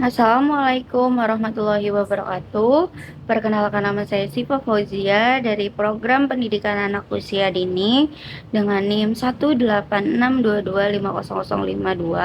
Assalamualaikum warahmatullahi wabarakatuh. Perkenalkan, nama saya Siva Fauzia dari Program Pendidikan Anak Usia Dini dengan NIM 18622500502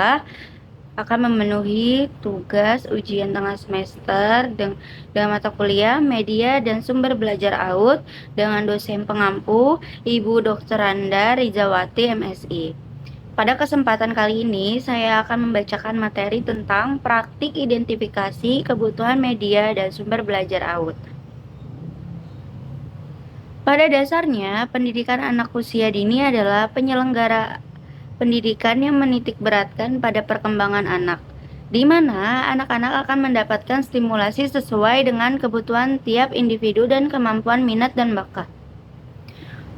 akan memenuhi tugas ujian tengah semester dengan mata kuliah Media dan Sumber Belajar AUD dengan dosen pengampu Ibu Dr. Randa Rizawati MSI. Pada kesempatan kali ini, saya akan membacakan materi tentang praktik identifikasi kebutuhan media dan sumber belajar AUD. Pada dasarnya, pendidikan anak usia dini adalah penyelenggara pendidikan yang menitikberatkan pada perkembangan anak, di mana anak-anak akan mendapatkan stimulasi sesuai dengan kebutuhan tiap individu dan kemampuan minat dan bakat.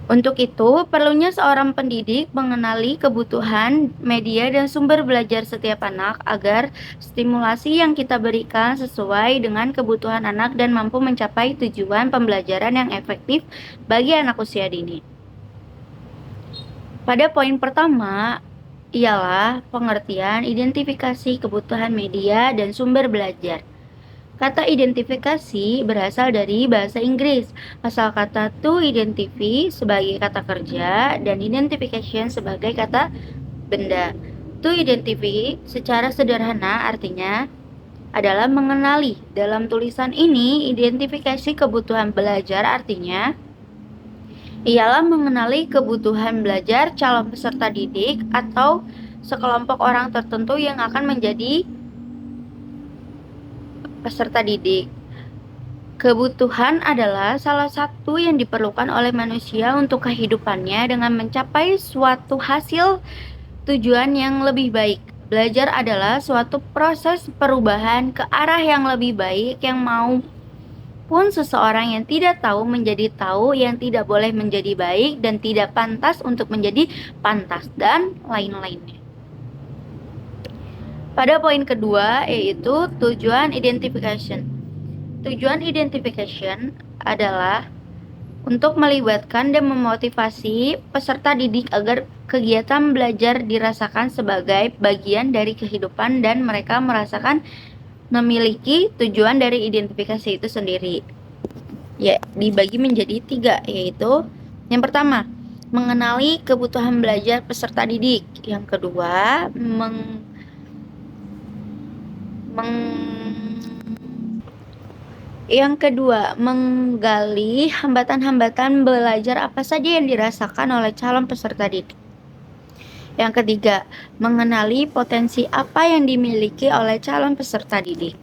Untuk itu, perlunya seorang pendidik mengenali kebutuhan, media, dan sumber belajar setiap anak agar stimulasi yang kita berikan sesuai dengan kebutuhan anak dan mampu mencapai tujuan pembelajaran yang efektif bagi anak usia dini. Pada poin pertama, ialah pengertian identifikasi kebutuhan media dan sumber belajar. Kata identifikasi berasal dari bahasa Inggris. Asal kata to identify sebagai kata kerja dan identification sebagai kata benda. To identify secara sederhana artinya adalah mengenali. Dalam tulisan ini, identifikasi kebutuhan belajar artinya ialah mengenali kebutuhan belajar calon peserta didik atau sekelompok orang tertentu yang akan menjadi peserta didik. Kebutuhan adalah salah satu yang diperlukan oleh manusia untuk kehidupannya dengan mencapai suatu hasil tujuan yang lebih baik. Belajar adalah suatu proses perubahan ke arah yang lebih baik yang maupun seseorang yang tidak tahu menjadi tahu, yang tidak boleh menjadi baik dan tidak pantas untuk menjadi pantas, dan lain-lainnya. Pada poin kedua, yaitu tujuan identification. Tujuan identification adalah untuk melibatkan dan memotivasi peserta didik agar kegiatan belajar dirasakan sebagai bagian dari kehidupan dan mereka merasakan memiliki tujuan dari identifikasi itu sendiri. Ya, dibagi menjadi 3, yaitu yang pertama, mengenali kebutuhan belajar peserta didik. Yang kedua, menggali hambatan-hambatan belajar apa saja yang dirasakan oleh calon peserta didik. Yang ketiga, mengenali potensi apa yang dimiliki oleh calon peserta didik.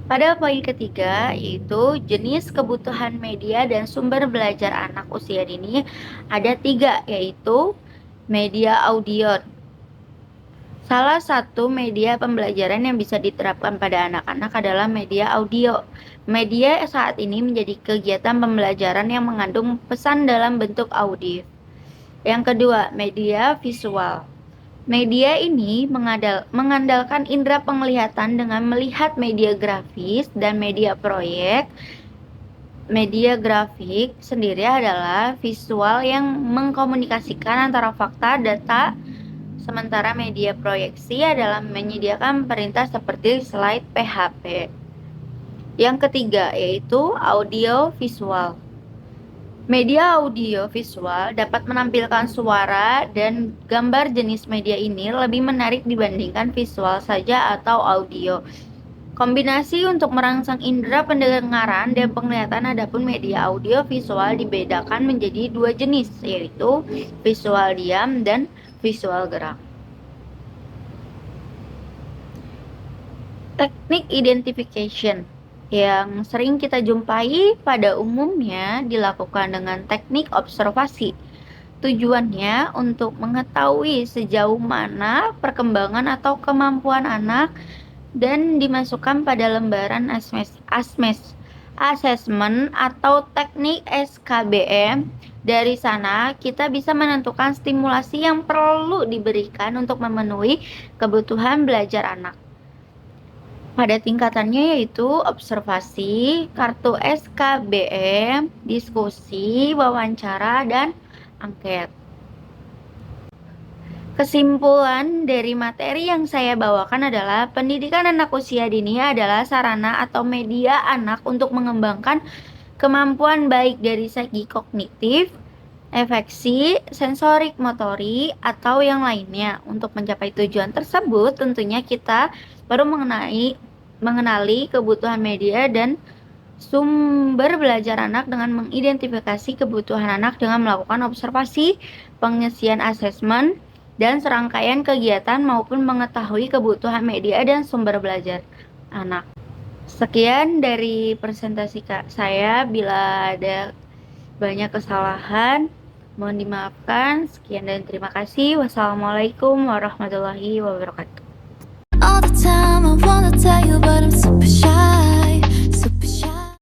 Pada poin ketiga, yaitu jenis kebutuhan media dan sumber belajar anak usia dini, ada 3, yaitu media audio. Salah satu media pembelajaran yang bisa diterapkan pada anak-anak adalah media audio. Media saat ini menjadi kegiatan pembelajaran yang mengandung pesan dalam bentuk audio. Yang kedua, media visual. Media ini mengandalkan indera penglihatan dengan melihat media grafis dan media proyek. Media grafik sendiri adalah visual yang mengkomunikasikan antara fakta, data, sementara media proyeksi adalah menyediakan perintah seperti slide PHP. Yang ketiga, yaitu audio visual. Media audio visual dapat menampilkan suara dan gambar. Jenis media ini lebih menarik dibandingkan visual saja atau audio. Kombinasi untuk merangsang indera pendengaran dan penglihatan. Adapun media audio visual dibedakan menjadi 2 jenis, yaitu visual diam dan visual gerak. Teknik identification yang sering kita jumpai pada umumnya dilakukan dengan teknik observasi. Tujuannya untuk mengetahui sejauh mana perkembangan atau kemampuan anak dan dimasukkan pada lembaran assessment atau teknik SKBM. Dari sana kita bisa menentukan stimulasi yang perlu diberikan untuk memenuhi kebutuhan belajar anak. Pada tingkatannya yaitu observasi, kartu SKBM, diskusi, wawancara, dan angket. Kesimpulan dari materi yang saya bawakan adalah pendidikan anak usia dini adalah sarana atau media anak untuk mengembangkan kemampuan baik dari segi kognitif, efeksi, sensorik, motori, atau yang lainnya. Untuk mencapai tujuan tersebut, tentunya kita baru mengenali kebutuhan media dan sumber belajar anak dengan mengidentifikasi kebutuhan anak dengan melakukan observasi, pengisian asesmen, dan serangkaian kegiatan maupun mengetahui kebutuhan media dan sumber belajar anak. Sekian dari presentasi saya. Bila ada banyak kesalahan, mohon dimaafkan. Sekian dan terima kasih. Wassalamualaikum warahmatullahi wabarakatuh.